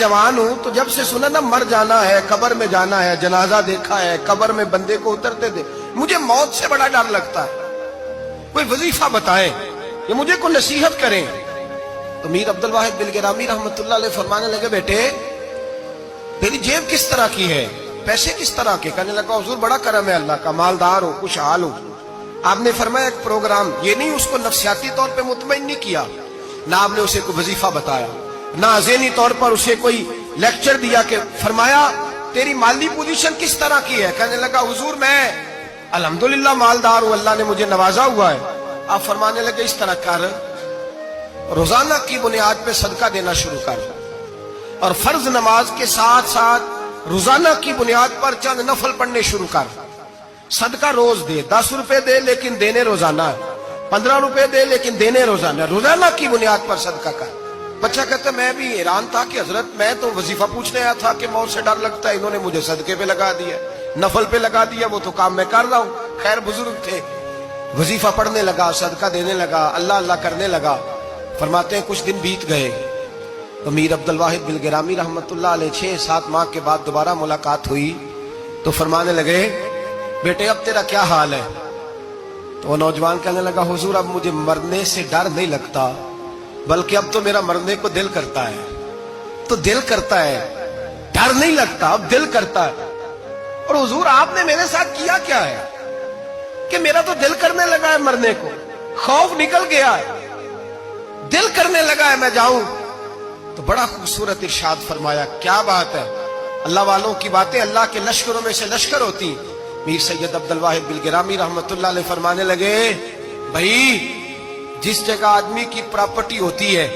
جوان ہوں تو جب سے سنا نا مر جانا ہے، قبر میں جانا ہے، جنازہ دیکھا ہے، قبر میں بندے کو اترتے دے، مجھے موت سے بڑا ڈر لگتا ہے۔ کوئی وظیفہ بتائیں یا مجھے کوئی نصیحت کریں۔ تو میر عبد الواحد بلگرامی رحمت اللہ علیہ فرمانے لگے بیٹے تیری جیب کس طرح کی ہے، پیسے کس طرح کے؟ کہنے لگا حضور بڑا کرم ہے اللہ کا، مالدار ہوں، خوشحال ہوں۔ آپ نے فرمایا ایک پروگرام، یہ نہیں اس کو نفسیاتی طور پہ مطمئن نہیں کیا، نہ آپ نے اسے کوئی وظیفہ بتایا، نہ ذہنی طور پر اسے کوئی لیکچر دیا، کہ فرمایا تیری مالی پوزیشن کس طرح کی ہے؟ کہنے لگا حضور میں الحمدللہ مالدار ہوں، اللہ نے مجھے نوازا ہوا ہے۔ آپ فرمانے لگے اس طرح کر، روزانہ کی بنیاد پہ صدقہ دینا شروع کر، اور فرض نماز کے ساتھ ساتھ روزانہ کی بنیاد پر چند نفل پڑھنے شروع کر، صدقہ روز دے، 10 روپے دے لیکن دینے روزانہ ہے، 15 روپے دے لیکن دینے روزانہ، روزانہ کی بنیاد پر صدقہ کر۔ بچہ کہتا ہے میں بھی حیران تھا کہ حضرت میں تو وظیفہ پوچھنے آیا تھا کہ موت سے ڈر لگتا ہے، انہوں نے مجھے صدقے پہ لگا دیا، نفل پہ لگا دیا، وہ تو کام میں کر رہا ہوں۔ خیر بزرگ تھے، وظیفہ پڑھنے لگا، صدقہ دینے لگا، اللہ اللہ کرنے لگا۔ فرماتے ہیں کچھ دن بیت گئے تو میر عبد الواحد بلگرامی رحمت اللہ علیہ 6-7 ماہ کے بعد دوبارہ ملاقات ہوئی تو فرمانے لگے بیٹے اب تیرا کیا حال ہے؟ تو وہ نوجوان کہنے لگا حضور اب مجھے مرنے سے ڈر نہیں لگتا، بلکہ اب تو میرا مرنے کو دل کرتا ہے۔ تو دل کرتا ہے، ڈر نہیں لگتا، اب دل کرتا ہے۔ اور حضور آپ نے میرے ساتھ کیا کیا ہے کہ میرا تو دل کرنے لگا ہے مرنے کو، خوف نکل گیا ہے، دل کرنے لگا ہے میں جاؤں۔ تو بڑا خوبصورت ارشاد فرمایا، کیا بات ہے، اللہ والوں کی باتیں اللہ کے لشکروں میں سے لشکر ہوتی۔ میر سید عبد الواحد بلگرامی رحمت اللہ علیہ فرمانے لگے بھائی جس جگہ آدمی کی پراپرٹی ہوتی ہے،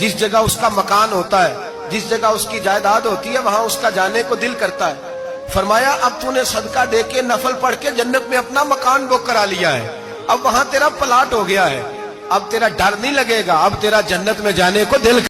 جس جگہ اس کا مکان ہوتا ہے، جس جگہ اس کی جائیداد ہوتی ہے، وہاں اس کا جانے کو دل کرتا ہے۔ فرمایا اب تو نے صدقہ دے کے نفل پڑھ کے جنت میں اپنا مکان بک کرا لیا ہے، اب وہاں تیرا پلاٹ ہو گیا ہے، اب تیرا ڈر نہیں لگے گا، اب تیرا جنت میں جانے کو دل